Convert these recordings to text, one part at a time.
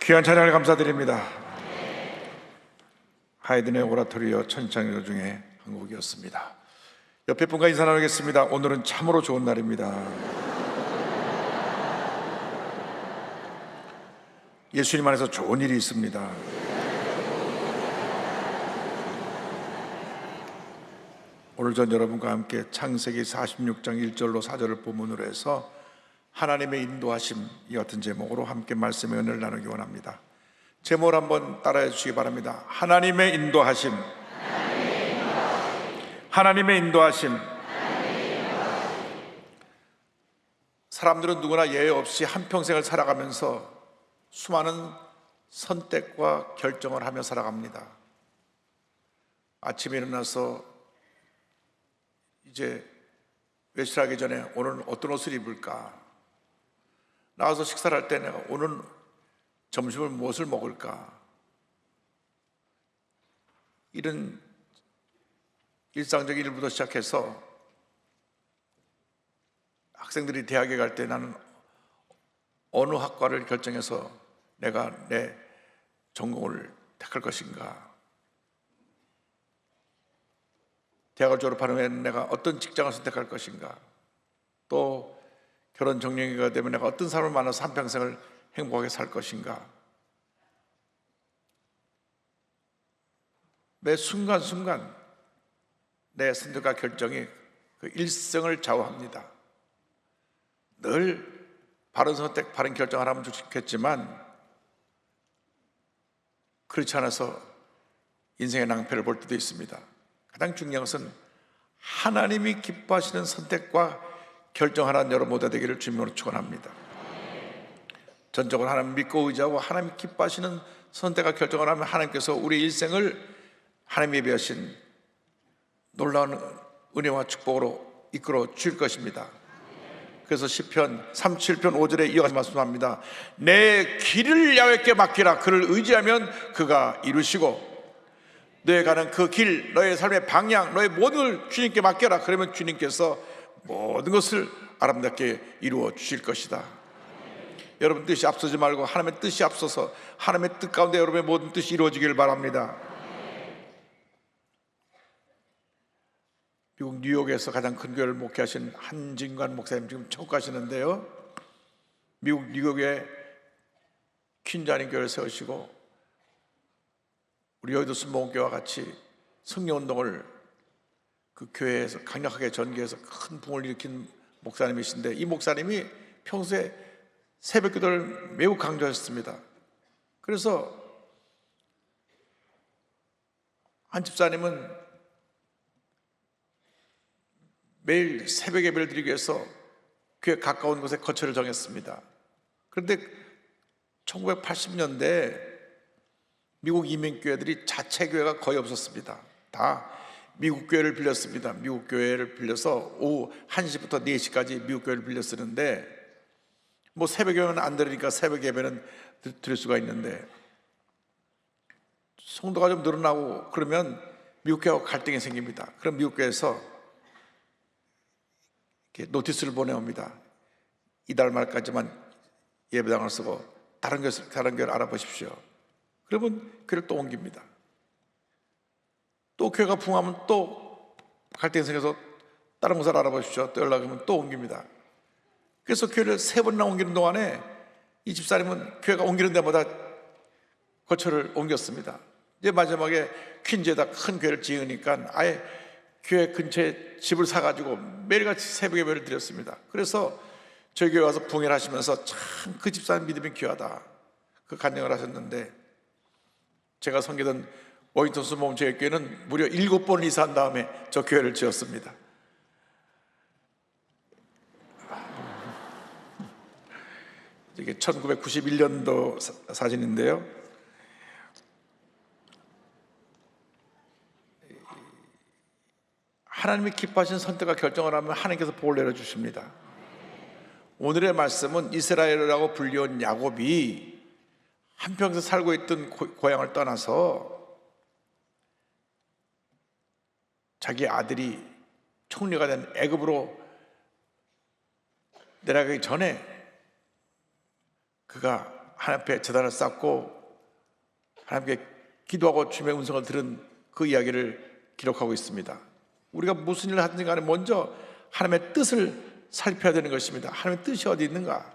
귀한 찬양을 감사드립니다. 하이든의 오라토리오 천창조 중에 한 곡이었습니다. 옆에 분과 인사 나누겠습니다. 오늘은 참으로 좋은 날입니다. 예수님 안에서 좋은 일이 있습니다. 오늘 전 여러분과 함께 창세기 46장 1절로 4절을 본문으로 해서 하나님의 인도하심이 같은 제목으로 함께 말씀의 은혜를 나누기 원합니다. 제목을 한번 따라해 주시기 바랍니다. 하나님의 인도하심. 하나님의 인도하심. 사람들은 누구나 예외 없이 한평생을 살아가면서 수많은 선택과 결정을 하며 살아갑니다. 아침에 일어나서 이제 외출하기 전에 오늘 어떤 옷을 입을까? 나와서 식사를 할 때 내가 오늘 점심을 무엇을 먹을까? 이런 일상적인 일부터 시작해서 학생들이 대학에 갈 때 나는 어느 학과를 결정해서 내가 내 전공을 택할 것인가? 대학을 졸업하는 후에는 내가 어떤 직장을 선택할 것인가? 또 결혼 정년기가 되면 내가 어떤 사람을 만나서 한평생을 행복하게 살 것인가? 매 순간순간 내 선택과 결정이 그 일생을 좌우합니다. 늘 바른 선택, 바른 결정을 하면 좋겠지만 그렇지 않아서 인생의 낭패를 볼 때도 있습니다. 가장 중요한 것은 하나님이 기뻐하시는 선택과 결정하는 여러분 모두 되기를 주님으로 축원합니다. 전적으로 하나님 믿고 의지하고 하나님 기뻐하시는 선택과 결정을 하면 하나님께서 우리 일생을 하나님이 예비하신 놀라운 은혜와 축복으로 이끌어 주실 것입니다. 그래서 시편 37편 5절에 이어서 말씀합니다. 내 길을 야훼께 맡기라. 그를 의지하면 그가 이루시고 너의 가는 그 길, 너의 삶의 방향, 너의 모든 걸 주님께 맡겨라. 그러면 주님께서 모든 것을 아름답게 이루어 주실 것이다. 여러분 뜻이 앞서지 말고 하나님의 뜻이 앞서서 하나님의 뜻 가운데 여러분의 모든 뜻이 이루어지길 바랍니다. 미국 뉴욕에서 가장 큰 교회를 목회하신 한진관 목사님 지금 천국 가시는데요, 미국 뉴욕에 퀸자님 교회를 세우시고 우리 여의도 순복음교회와 같이 성령운동을 그 교회에서 강력하게 전개해서 큰 붕을 일으킨 목사님이신데, 이 목사님이 평소에 새벽 기도를 매우 강조하셨습니다. 그래서 한 집사님은 매일 새벽 예배를 드리기 위해서 교회 가까운 곳에 거처를 정했습니다. 그런데 1980년대 미국 이민교회들이 자체 교회가 거의 없었습니다. 다 미국 교회를 빌렸습니다. 미국 교회를 빌려서 오후 1시부터 4시까지 미국 교회를 빌려 쓰는데, 뭐 새벽 예배는 안 들으니까 새벽 예배는 드릴 수가 있는데 성도가 좀 늘어나고 그러면 미국 교회하고 갈등이 생깁니다. 그럼 미국 교회에서 이렇게 노티스를 보내옵니다. 이달 말까지만 예배당을 쓰고 다른 교회를 알아보십시오. 그러면 교회를 또 옮깁니다. 또 교회가 붕하면 또 갈등이 생겨서 다른 곳을 알아보십시오. 또 연락하면 또 옮깁니다. 그래서 교회를 3번이나 옮기는 동안에 이 집사님은 교회가 옮기는 데마다 거처를 옮겼습니다. 이제 마지막에 퀸즈에다 큰 교회를 지으니까 아예 교회 근처에 집을 사가지고 매일같이 새벽 예배를 드렸습니다. 그래서 저희 교회 와서 붕회를 하시면서 참 그 집사님 믿음이 귀하다, 그 간증을 하셨는데, 제가 섬기던 워싱턴 순복음제일교회는 무려 7번 이사한 다음에 저 교회를 지었습니다. 이게 1991년도 사진인데요, 하나님이 기뻐하신 선택과 결정을 하면 하나님께서 복을 내려주십니다. 오늘의 말씀은 이스라엘이라고 불리운 야곱이 한평생 살고 있던 고향을 떠나서 자기 아들이 총리가 된 애굽으로 내려가기 전에 그가 하나님 앞에 제단을 쌓고 하나님께 기도하고 주님의 음성을 들은 그 이야기를 기록하고 있습니다. 우리가 무슨 일을 하든지 간에 먼저 하나님의 뜻을 살펴야 되는 것입니다. 하나님의 뜻이 어디 있는가?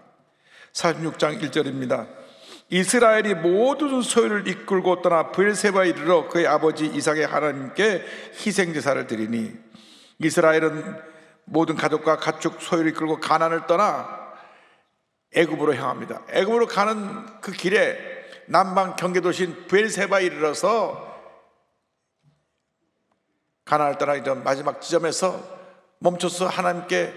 46장 1절입니다. 이스라엘이 모든 소유를 이끌고 떠나 브엘세바에 이르러 그의 아버지 이삭의 하나님께 희생제사를 드리니, 이스라엘은 모든 가족과 가축 소유를 이끌고 가나안을 떠나 애굽으로 향합니다. 애굽으로 가는 그 길에 남방 경계도시인 브엘세바에 이르러서 가나안을 떠나 이제 마지막 지점에서 멈춰서 하나님께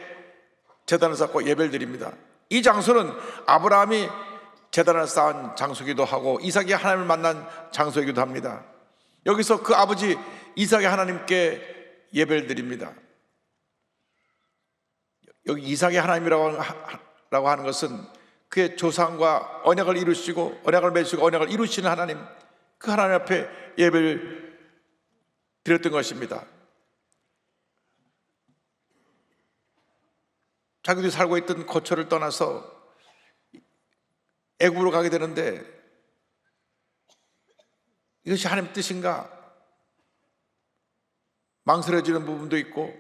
제단을 쌓고 예배를 드립니다. 이 장소는 아브라함이 제단을 쌓은 장소이기도 하고 이삭이 하나님을 만난 장소이기도 합니다. 여기서 그 아버지 이삭의 하나님께 예배를 드립니다. 여기 이삭의 하나님이라고 하는 것은 그의 조상과 언약을 이루시고 언약을 맺으시고 언약을 이루시는 하나님, 그 하나님 앞에 예배를 드렸던 것입니다. 자기들이 살고 있던 거처를 떠나서 애굽으로 가게 되는데 이것이 하나님의 뜻인가 망설여지는 부분도 있고,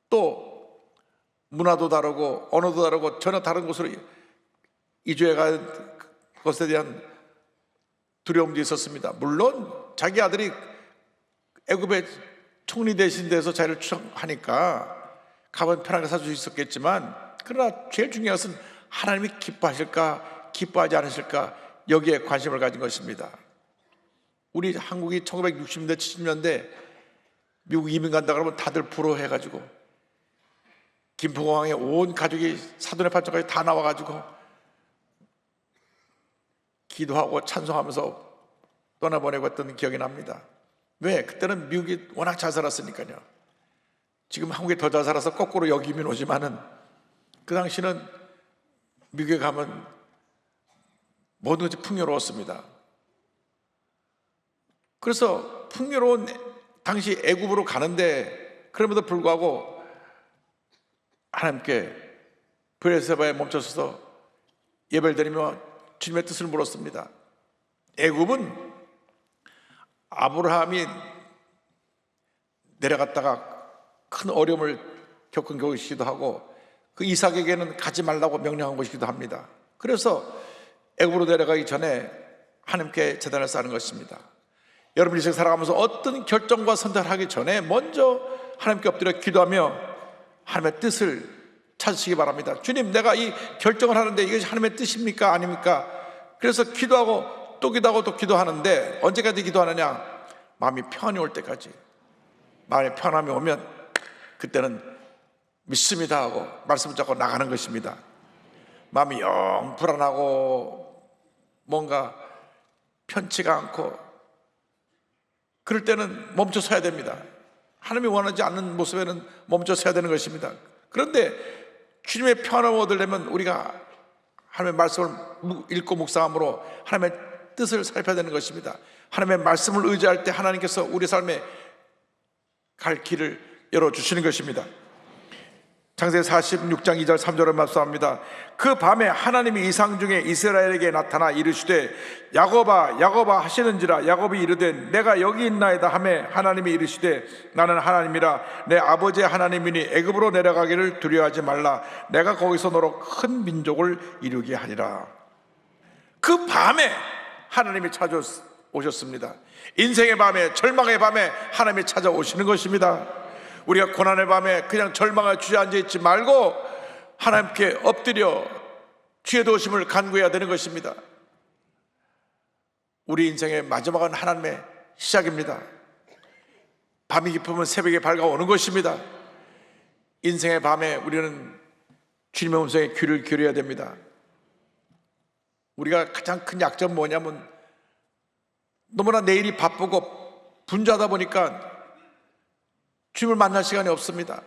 또 문화도 다르고 언어도 다르고 전혀 다른 곳으로 이주해 간 것에 대한 두려움도 있었습니다. 물론 자기 아들이 애굽의 총리 대신 돼서 자기를 추앙하니까 가면 편하게 살 수 있었겠지만, 그러나 제일 중요한 것은 하나님이 기뻐하실까 기뻐하지 않으실까, 여기에 관심을 가진 것입니다. 우리 한국이 1960년대 70년대 미국 이민 간다 그러면 다들 부러워해가지고 김포공항에 온 가족이 사돈의 팔자까지 다 나와가지고 기도하고 찬송하면서 떠나보내고 했던 기억이 납니다. 왜? 그때는 미국이 워낙 잘 살았으니까요. 지금 한국이 더 잘 살아서 거꾸로 여기 이민 오지만은 그 당시는 미국에 가면 모든 것이 풍요로웠습니다. 그래서 풍요로운 당시 애굽으로 가는데, 그럼에도 불구하고 하나님께 브엘세바에 멈춰서서 예배를 드리며 주님의 뜻을 물었습니다. 애굽은 아브라함이 내려갔다가 큰 어려움을 겪은 곳이기도 하고 그 이삭에게는 가지 말라고 명령한 곳이기도 합니다. 그래서 애굽으로 내려가기 전에 하나님께 제단을 쌓는 것입니다. 여러분 인생 살아가면서 어떤 결정과 선택을 하기 전에 먼저 하나님께 엎드려 기도하며 하나님의 뜻을 찾으시기 바랍니다. 주님, 내가 이 결정을 하는데 이것이 하나님의 뜻입니까 아닙니까? 그래서 기도하고 또 기도하고 또 기도하는데 언제까지 기도하느냐? 마음이 평안이 올 때까지. 마음이 평안함이 오면 그때는 믿습니다 하고 말씀을 잡고 나가는 것입니다. 마음이 영 불안하고 뭔가 편치가 않고 그럴 때는 멈춰 서야 됩니다. 하나님이 원하지 않는 모습에는 멈춰 서야 되는 것입니다. 그런데 주님의 평안을 얻으려면 우리가 하나님의 말씀을 읽고 묵상함으로 하나님의 뜻을 살펴야 되는 것입니다. 하나님의 말씀을 의지할 때 하나님께서 우리 삶에 갈 길을 열어주시는 것입니다. 창세기 46장 2절 3절을 말씀합니다. 그 밤에 하나님이 이상 중에 이스라엘에게 나타나 이르시되 야곱아 야곱아 하시는지라. 야곱이 이르되 내가 여기 있나이다 하매 하나님이 이르시되 나는 하나님이라 내 아버지의 하나님이니 애굽으로 내려가기를 두려워하지 말라. 내가 거기서 너로 큰 민족을 이루게 하리라. 그 밤에 하나님이 찾아오셨습니다. 인생의 밤에, 절망의 밤에 하나님이 찾아오시는 것입니다. 우리가 고난의 밤에 그냥 절망에 주저앉아 있지 말고 하나님께 엎드려 주의 도우심을 간구해야 되는 것입니다. 우리 인생의 마지막은 하나님의 시작입니다. 밤이 깊으면 새벽에 밝아오는 것입니다. 인생의 밤에 우리는 주님의 음성에 귀를 기울여야 됩니다. 우리가 가장 큰 약점은 뭐냐면 너무나 내일이 바쁘고 분주하다 보니까 주님을 만날 시간이 없습니다.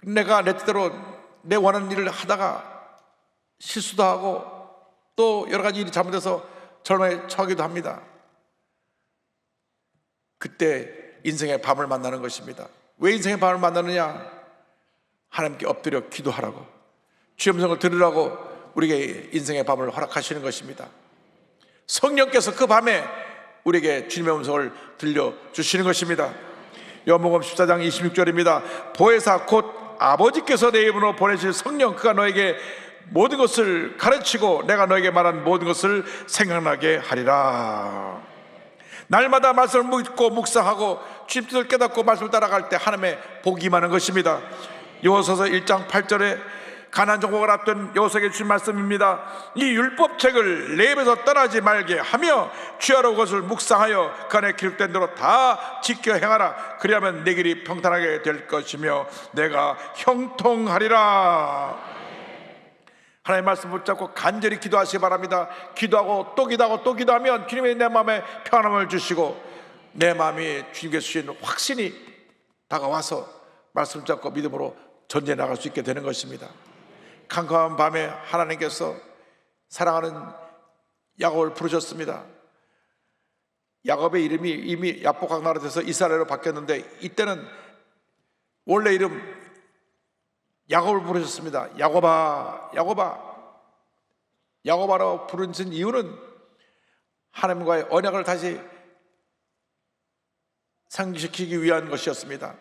내가 내 뜻대로 내 원하는 일을 하다가 실수도 하고 또 여러 가지 일이 잘못돼서 절망에 처하기도 합니다. 그때 인생의 밤을 만나는 것입니다. 왜 인생의 밤을 만나느냐? 하나님께 엎드려 기도하라고, 주의 음성을 들으라고 우리에게 인생의 밤을 허락하시는 것입니다. 성령께서 그 밤에 우리에게 주님의 음성을 들려주시는 것입니다. 요한복음 14장 26절입니다. 보혜사 곧 아버지께서 내 이름으로 보내실 성령, 그가 너에게 모든 것을 가르치고 내가 너에게 말한 모든 것을 생각나게 하리라. 날마다 말씀을 묻고 묵상하고 주님 뜻을 깨닫고 말씀을 따라갈 때 하나님의 복이 임하는 것입니다. 여호수아서 1장 8절에 가나안 정복을 앞둔 여호수아에게 주신 말씀입니다. 이 율법책을 내 입에서 떠나지 말게 하며 주야로 그것을 묵상하여 그 안에 기록된 대로 다 지켜 행하라. 그리하면 내 길이 평탄하게 될 것이며 내가 형통하리라. 하나님의 말씀 붙잡고 간절히 기도하시기 바랍니다. 기도하고 또 기도하고 또 기도하면 주님이 내 마음에 평안함을 주시고 내 마음이 주님께 주신 확신이 다가와서 말씀 잡고 믿음으로 전진해 나갈 수 있게 되는 것입니다. 캄캄한 밤에 하나님께서 사랑하는 야곱을 부르셨습니다. 야곱의 이름이 이미 야복강 나라에서 이스라엘로 바뀌었는데 이때는 원래 이름 야곱을 부르셨습니다. 야곱아, 야곱아. 야곱아라고 부르신 이유는 하나님과의 언약을 다시 상기시키기 위한 것이었습니다.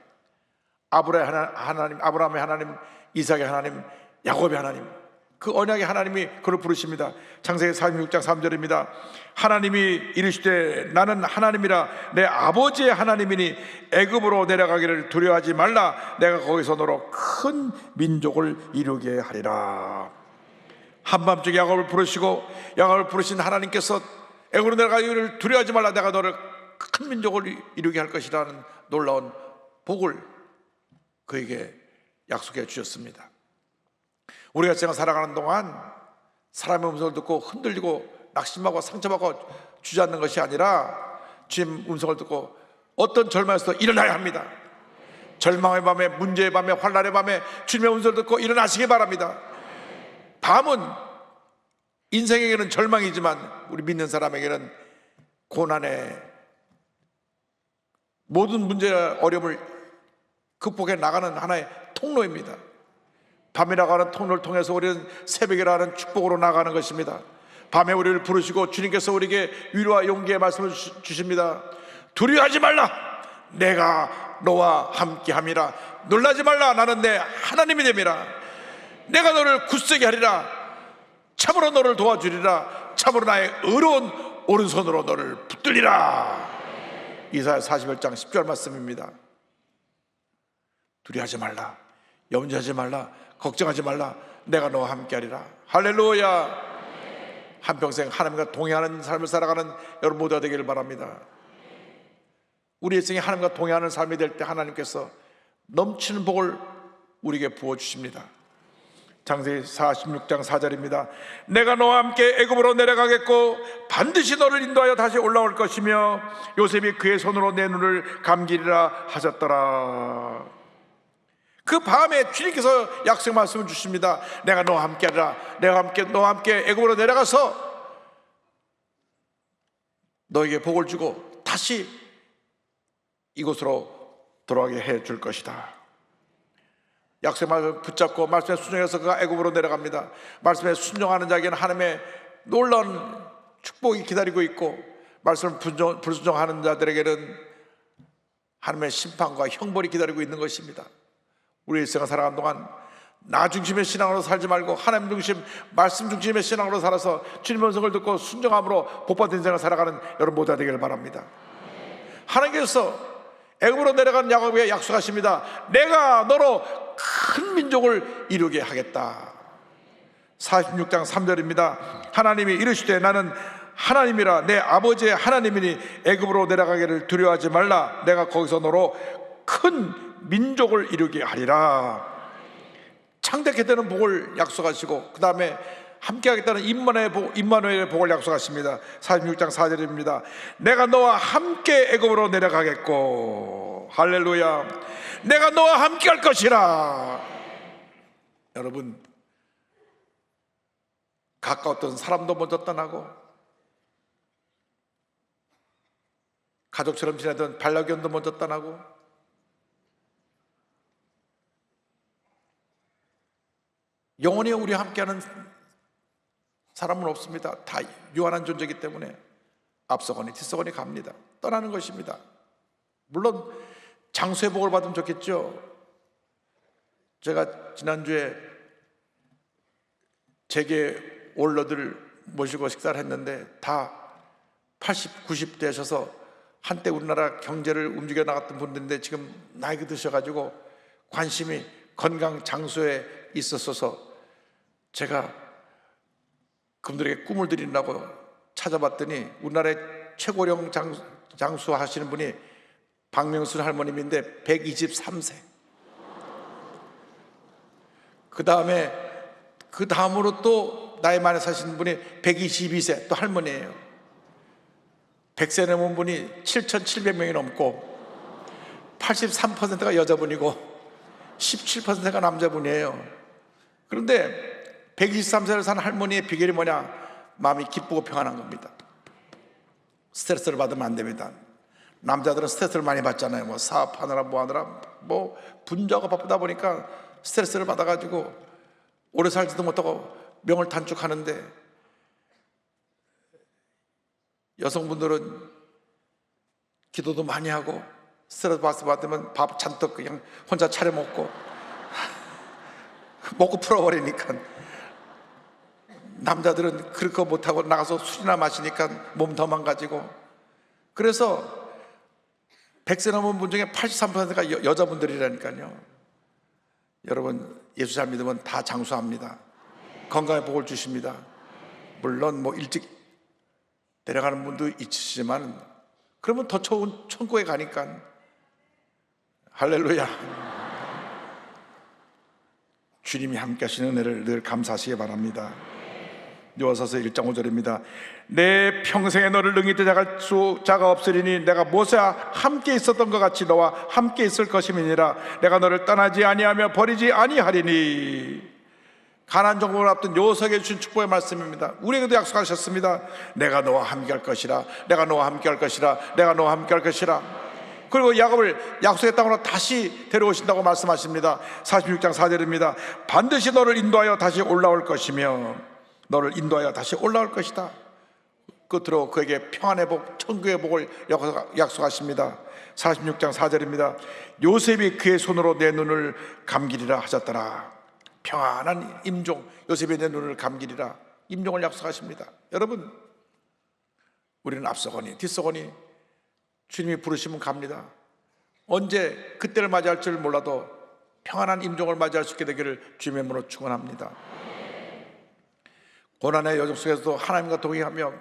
아브라함의 하나님, 이삭의 하나님, 야곱의 하나님, 그 언약의 하나님이 그를 부르십니다. 창세기 46장 3절입니다. 하나님이 이르시되 나는 하나님이라 내 아버지의 하나님이니 애굽으로 내려가기를 두려워하지 말라. 내가 거기서 너로 큰 민족을 이루게 하리라. 한밤중에 야곱을 부르시고 야곱을 부르신 하나님께서 애굽으로 내려가기를 두려워하지 말라. 내가 너를 큰 민족을 이루게 할 것이라는 놀라운 복을 그에게 약속해 주셨습니다. 우리가 제가 살아가는 동안 사람의 음성을 듣고 흔들리고 낙심하고 상처받고 주저앉는 것이 아니라 주님 음성을 듣고 어떤 절망에서도 일어나야 합니다. 절망의 밤에, 문제의 밤에, 환난의 밤에 주님의 음성을 듣고 일어나시기 바랍니다. 밤은 인생에게는 절망이지만 우리 믿는 사람에게는 고난의 모든 문제와 어려움을 극복해 나가는 하나의 통로입니다. 밤이라고 하는 통로를 통해서 우리는 새벽이라고 하는 축복으로 나가는 것입니다. 밤에 우리를 부르시고 주님께서 우리에게 위로와 용기의 말씀을 주십니다. 두려워하지 말라. 내가 너와 함께함이라. 놀라지 말라. 나는 내 하나님이 됨이라. 내가 너를 굳세게 하리라. 참으로 너를 도와주리라. 참으로 나의 의로운 오른손으로 너를 붙들리라. 이사야 41장 10절 말씀입니다. 두려워하지 말라. 염려하지 말라. 걱정하지 말라. 내가 너와 함께하리라. 할렐루야. 한평생 하나님과 동행하는 삶을 살아가는 여러분 모두가 되기를 바랍니다. 우리 인생에 하나님과 동행하는 삶이 될 때 하나님께서 넘치는 복을 우리에게 부어주십니다. 창세기 46장 4절입니다. 내가 너와 함께 애굽으로 내려가겠고 반드시 너를 인도하여 다시 올라올 것이며 요셉이 그의 손으로 내 눈을 감기리라 하셨더라. 그 밤에 주님께서 약속 말씀을 주십니다. 내가 너와 함께하리라. 내가 너와 함께 애굽으로 내려가서 너에게 복을 주고 다시 이곳으로 돌아가게 해줄 것이다. 약속 말씀을 붙잡고 말씀에 순종해서 그가 애굽으로 내려갑니다. 말씀에 순종하는 자에게는 하나님의 놀라운 축복이 기다리고 있고 말씀을 불순종하는 자들에게는 하나님의 심판과 형벌이 기다리고 있는 것입니다. 우리 일생을 살아가는 동안 나 중심의 신앙으로 살지 말고 하나님 중심, 말씀 중심의 신앙으로 살아서 주님의 음성을 듣고 순종함으로 복받은 인생을 살아가는 여러분 모두가 되기를 바랍니다. 하나님께서 애굽으로 내려간 야곱에게 약속하십니다. 내가 너로 큰 민족을 이루게 하겠다. 46장 3절입니다. 하나님이 이르시되 나는 하나님이라 내 아버지의 하나님이니 애굽으로 내려가기를 두려워하지 말라. 내가 거기서 너로 큰 민족을 이루게 하리라. 창대케 되는 복을 약속하시고 그 다음에 함께하겠다는 임마누엘의 복을 약속하십니다. 46장 4절입니다. 내가 너와 함께 애굽으로 내려가겠고 할렐루야. 내가 너와 함께 할 것이라. 여러분, 가까웠던 사람도 먼저 떠나고 가족처럼 지내던 반려견도 먼저 떠나고 영원히 우리와 함께하는 사람은 없습니다. 다 유한한 존재이기 때문에 앞서거니 뒤서거니 갑니다. 떠나는 것입니다. 물론 장수의 복을 받으면 좋겠죠. 제가 지난주에 재계 원로들을 모시고 식사를 했는데 다 80, 90 되셔서 한때 우리나라 경제를 움직여 나갔던 분들인데 지금 나이가 드셔가지고 관심이 건강 장수에 있었어서 제가 그분들에게 꿈을 드리려고 찾아봤더니 우리나라의 최고령 장수 하시는 분이 박명순 할머님인데 123세. 그 다음으로 또 나이 많이 사시는 분이 122세, 또 할머니예요. 100세 넘은 분이 7,700명이 넘고 83%가 여자분이고 17%가 남자분이에요. 그런데 123세를 사는 할머니의 비결이 뭐냐? 마음이 기쁘고 평안한 겁니다. 스트레스를 받으면 안 됩니다. 남자들은 스트레스를 많이 받잖아요. 뭐 사업하느라 뭐 하느라 뭐 분주하고 바쁘다 보니까 스트레스를 받아가지고 오래 살지도 못하고 명을 단축하는데, 여성분들은 기도도 많이 하고 스트레스 받으면 밥 잔뜩 그냥 혼자 차려 먹고 먹고 풀어버리니까, 남자들은 그렇게 못하고 나가서 술이나 마시니까 몸 더 망가지고, 그래서 100세 넘은 분 중에 83%가 여자분들이라니까요. 여러분, 예수 잘 믿으면 다 장수합니다. 건강의 복을 주십니다. 물론 뭐 일찍 내려가는 분도 있으시지만 그러면 더 좋은 천국에 가니까. 할렐루야. 주님이 함께 하시는 은혜를 늘 감사하시기 바랍니다. 요한서서 1장 5절입니다. 내 평생에 너를 능히 대적할 자가 없으리니 내가 모세와 함께 있었던 것 같이 너와 함께 있을 것임이니라. 내가 너를 떠나지 아니하며 버리지 아니하리니. 가나안 정복을 앞둔 요셉에게 주신 축복의 말씀입니다. 우리에게도 약속하셨습니다. 내가 너와 함께 할 것이라. 내가 너와 함께 할 것이라. 내가 너와 함께 할 것이라. 그리고 야곱을 약속의 땅으로 다시 데려오신다고 말씀하십니다. 46장 4절입니다. 반드시 너를 인도하여 다시 올라올 것이며 너를 인도하여 다시 올라올 것이다. 끝으로 그에게 평안의 복, 천국의 복을 약속하십니다. 46장 4절입니다. 요셉이 그의 손으로 내 눈을 감기리라 하셨더라. 평안한 임종, 요셉이 내 눈을 감기리라. 임종을 약속하십니다. 여러분, 우리는 앞서거니 뒤서거니 주님이 부르시면 갑니다. 언제 그때를 맞이할 줄 몰라도 평안한 임종을 맞이할 수 있게 되기를 주님의 이름으로 축원합니다. 고난의 여정 속에서도 하나님과 동행하며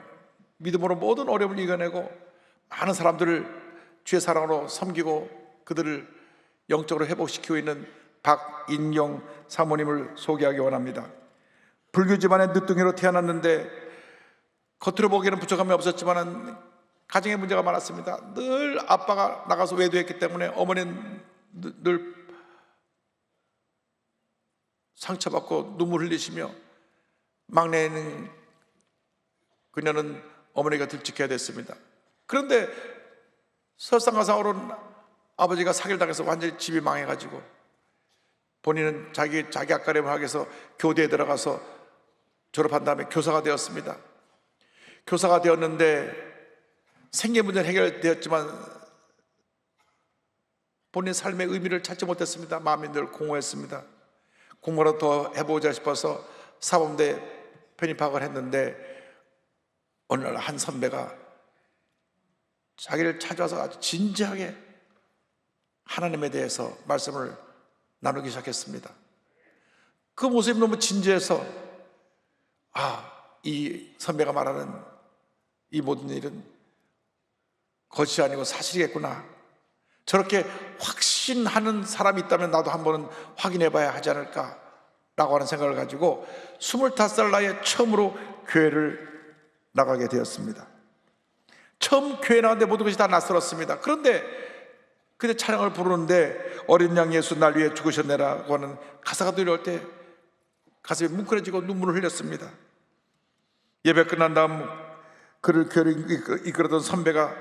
믿음으로 모든 어려움을 이겨내고 많은 사람들을 주의 사랑으로 섬기고 그들을 영적으로 회복시키고 있는 박인영 사모님을 소개하기 원합니다. 불교 집안의 늦둥이로 태어났는데 겉으로 보기에는 부족함이 없었지만 가정에 문제가 많았습니다. 늘 아빠가 나가서 외도했기 때문에 어머니는 늘 상처받고 눈물 흘리시며 막내는 그녀는 어머니가 들지켜야 됐습니다. 그런데 설상가상으로 아버지가 사기당해서 완전히 집이 망해가지고 본인은 자기 앞가림을 하기 위해서 교대에 들어가서 졸업한 다음에 교사가 되었습니다. 교사가 되었는데 생계 문제는 해결되었지만 본인 삶의 의미를 찾지 못했습니다. 마음이 늘 공허했습니다. 공부를 더 해보자 싶어서 사범대 편입학을 했는데 어느 날 한 선배가 자기를 찾아와서 아주 진지하게 하나님에 대해서 말씀을 나누기 시작했습니다. 그 모습이 너무 진지해서 이 선배가 말하는 이 모든 일은 거짓이 아니고 사실이겠구나. 저렇게 확신하는 사람이 있다면 나도 한번은 확인해 봐야 하지 않을까 라고 하는 생각을 가지고 25살 나이에 처음으로 교회를 나가게 되었습니다. 처음 교회 나왔는데 모든 것이 다 낯설었습니다. 그런데 그때 찬양을 부르는데 어린 양 예수 날 위해 죽으셨네라고 하는 가사가 들려올 때 가슴이 뭉클해지고 눈물을 흘렸습니다. 예배 끝난 다음 그를 교회를 이끌었던 선배가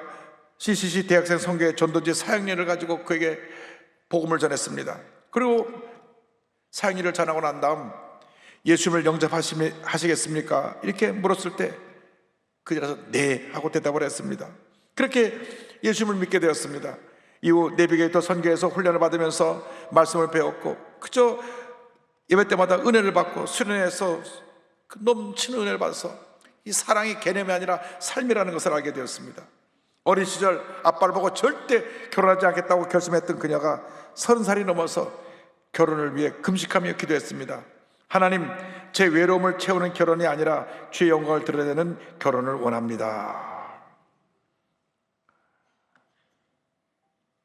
CCC 대학생 선교회 전도지 사역년을 가지고 그에게 복음을 전했습니다. 그리고 사역일을 전하고 난 다음 예수님을 영접하시겠습니까? 이렇게 물었을 때 그들에서 네 하고 대답을 했습니다. 그렇게 예수님을 믿게 되었습니다. 이후 내비게이터 선교에서 훈련을 받으면서 말씀을 배웠고, 그저 예배 때마다 은혜를 받고 수련회에서 그 넘치는 은혜를 받아서 이 사랑이 개념이 아니라 삶이라는 것을 알게 되었습니다. 어린 시절 아빠를 보고 절대 결혼하지 않겠다고 결심했던 그녀가 30살이 넘어서 결혼을 위해 금식하며 기도했습니다. 하나님, 제 외로움을 채우는 결혼이 아니라 주의 영광을 드러내는 결혼을 원합니다.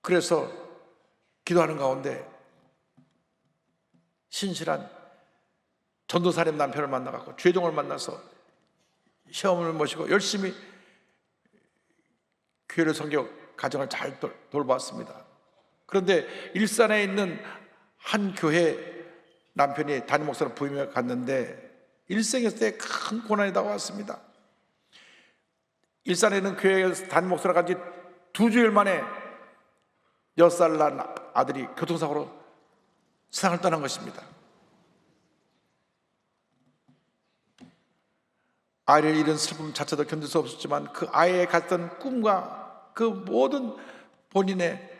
그래서 기도하는 가운데 신실한 전도사님 남편을 만나고 주의종을 만나서 시어머니를 모시고 열심히 교회를 섬겨 가정을 잘 돌보았습니다. 그런데 일산에 있는 한 교회 남편이 담임 목사로 부임해 갔는데 일생에서 큰 고난이 다가왔습니다. 일산에 있는 교회에서 담임 목사로 간 지 2주일 만에 6살 난 아들이 교통사고로 세상을 떠난 것입니다. 아이를 잃은 슬픔 자체도 견딜 수 없었지만 그 아이의 갔던 꿈과 그 모든 본인의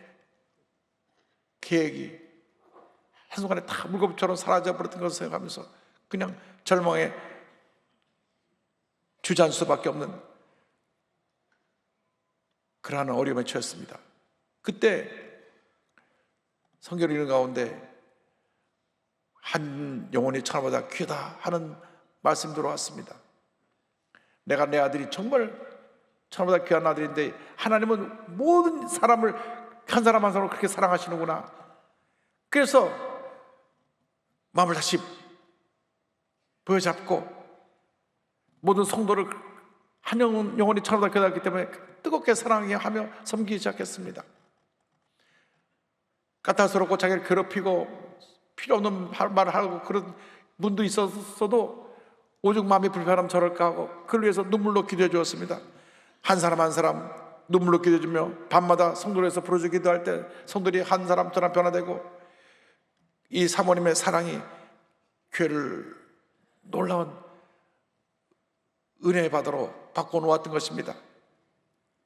계획이 한순간에 다 물고기처럼 사라져버렸던 것을 생각하면서 그냥 절망에 주저앉을 수밖에 없는 그러한 어려움에 처했습니다. 그때 성경을 읽는 가운데 한 영혼이 천하보다 귀하다 하는 말씀이 들어왔습니다. 내가 내 아들이 정말 천하보다 귀한 아들인데 하나님은 모든 사람을 한 사람 한 사람을 그렇게 사랑하시는구나. 그래서 마음을 다시 부여잡고 모든 성도를 한 영혼이 천하보다 귀하기 때문에 뜨겁게 사랑하며 섬기기 시작했습니다. 까탈스럽고 자기를 괴롭히고 필요 없는 말을 하고 그런 분도 있었어도 오죽 마음이 불편하면 저럴까 하고 그를 위해서 눈물로 기도해 주었습니다. 한 사람 한 사람 눈물로 기도해 주며 밤마다 성도에서 부르짖어 기도할 때 성도들이 한 사람 또 하나 변화되고 이 사모님의 사랑이 교회를 놀라운 은혜의 바다로 바꿔놓았던 것입니다.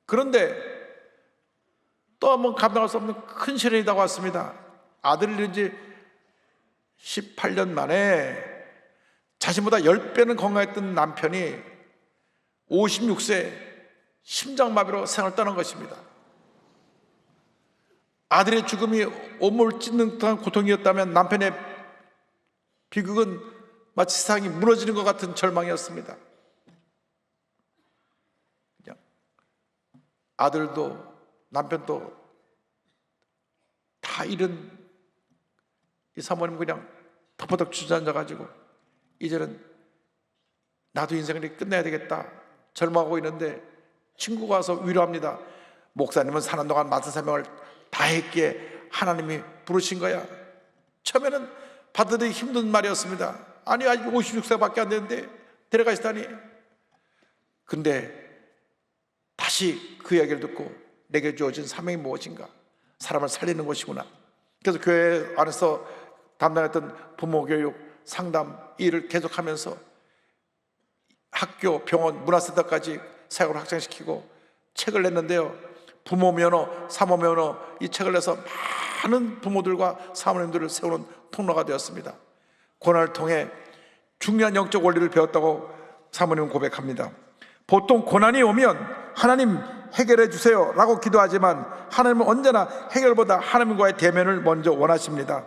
그런데 또 한 번 감당할 수 없는 큰 시련이 다가왔습니다. 아들을 잃은 지 18년 만에 자신보다 10배는 건강했던 남편이 56세 심장마비로 생을 떠난 것입니다. 아들의 죽음이 온몸을 찢는 듯한 고통이었다면 남편의 비극은 마치 세상이 무너지는 것 같은 절망이었습니다. 그냥 아들도 남편도 다 잃은 이 사모님은 그냥 덮어덕 주저앉아가지고 이제는 나도 인생을 끝내야 되겠다 절망하고 있는데 친구가 와서 위로합니다. 목사님은 사는 동안 맡은 사명을 다 했기에 하나님이 부르신 거야. 처음에는 받아들이기 힘든 말이었습니다. 아니 아직 56세밖에 안 되는데 데려가시다니. 근데 다시 그 이야기를 듣고 내게 주어진 사명이 무엇인가? 사람을 살리는 것이구나. 그래서 교회 안에서 담당했던 부모교육, 상담 일을 계속하면서 학교, 병원, 문화센터까지 사역을 확장시키고 책을 냈는데요. 부모 면허, 사모 면허 이 책을 내서 많은 부모들과 사모님들을 세우는 통로가 되었습니다. 고난을 통해 중요한 영적 원리를 배웠다고 사모님은 고백합니다. 보통 고난이 오면 하나님 해결해 주세요 라고 기도하지만 하나님은 언제나 해결보다 하나님과의 대면을 먼저 원하십니다.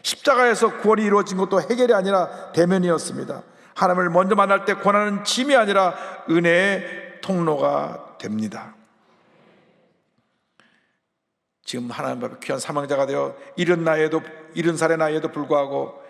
십자가에서 구원이 이루어진 것도 해결이 아니라 대면이었습니다. 하나님을 먼저 만날 때 고난은 짐이 아니라 은혜의 통로가 됩니다. 지금 하나님 앞에 귀한 사명자가 되어 이른 살의 나이에도 불구하고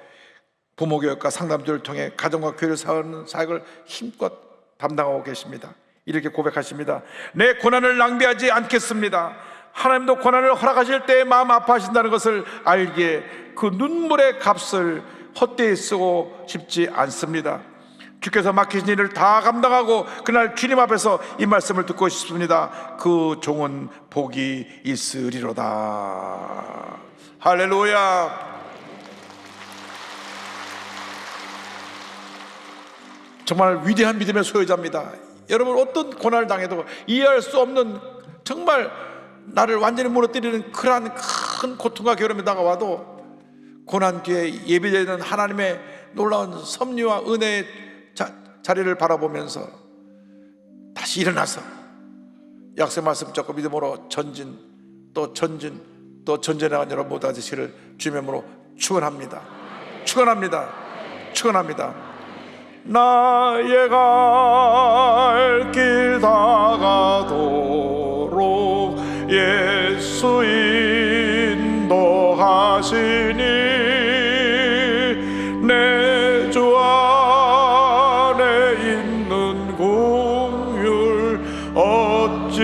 부모교육과 상담들을 통해 가정과 교회를 세우는 사역을 힘껏 담당하고 계십니다. 이렇게 고백하십니다. 내 고난을 낭비하지 않겠습니다. 하나님도 고난을 허락하실 때 마음 아파하신다는 것을 알기에 그 눈물의 값을 헛되이 쓰고 싶지 않습니다. 주께서 맡기신 일을 다 감당하고 그날 주님 앞에서 이 말씀을 듣고 싶습니다. 그 종은 복이 있으리로다. 할렐루야. 정말 위대한 믿음의 소유자입니다. 여러분, 어떤 고난을 당해도 이해할 수 없는, 정말 나를 완전히 무너뜨리는 그러한 큰 고통과 괴로움이 다가와도 고난 뒤에 예비되는 하나님의 놀라운 섭리와 은혜의 자리를 바라보면서 다시 일어나서 약속의 말씀 잡고 믿음으로 전진 또 전진해가는 여러분 모두 되시기를 주님의 이름으로 축원합니다. 축원합니다. 축원합니다. 나의 갈 길 다가도록 예수 인도하시니 내 주 안에 있는 긍휼 어찌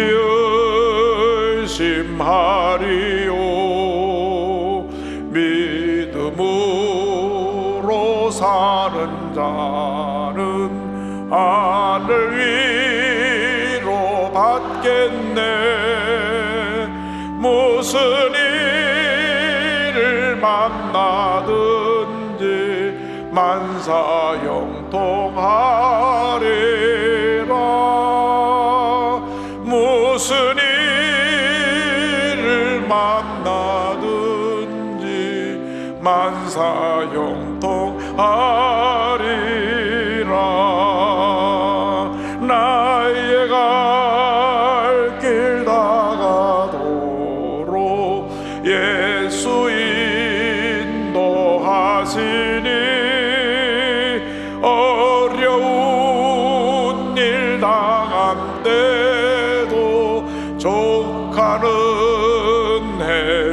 의심하리요. 믿음으로 사는 자는 하늘 위로 받겠네. 무슨 일을 만나든지 만사형통하리라. 무슨 일을 만나든지 만사형통하리라. 나의 갈 길 다가도록 예수 인도하시니 어려운 일 당한 때도 족하는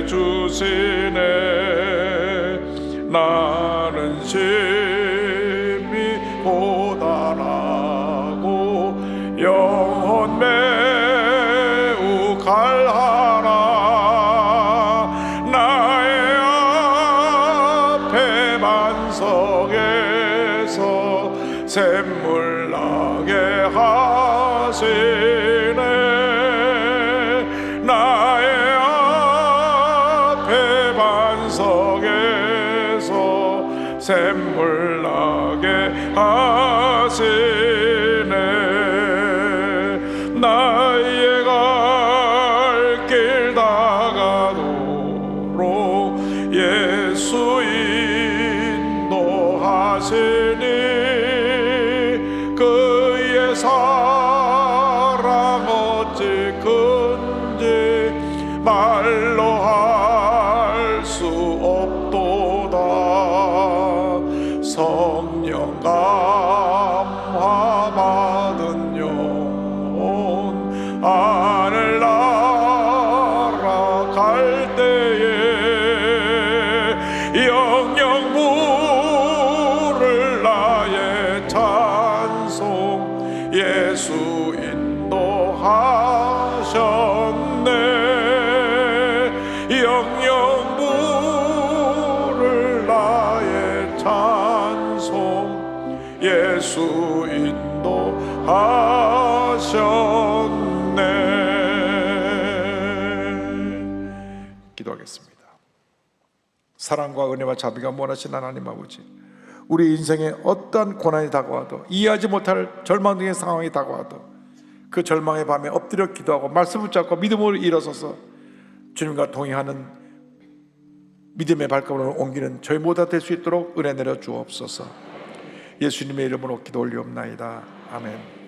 해주시네. 나는 심히 고단하고 영혼 매우 갈하나. 나의 앞에 반석에서 샘물 나게 하시네. 나의 앞에 반석에서 샘물 나게 하시네. 나의 갈 길 다가도록 예수 인도하시니 그의 사랑 어찌 큰지 말로 할 수 없도다. 성령 감화 받은 영혼 하늘 날아갈 때에 영영 부를 나의 찬송 예수 인도하셨네. 영영 부를 나의 찬송 예수 인도하셨네. 기도하겠습니다. 사랑과 은혜와 자비가 원하신 하나님 아버지, 우리 인생에 어떠한 고난이 다가와도, 이해하지 못할 절망적인 상황이 다가와도 그 절망의 밤에 엎드려 기도하고 말씀 붙잡고 믿음으로 일어서서 주님과 동행하는 믿음의 발걸음을 옮기는 저희 모두 될 수 있도록 은혜 내려 주옵소서. 예수님의 이름으로 기도 올리옵나이다. 아멘.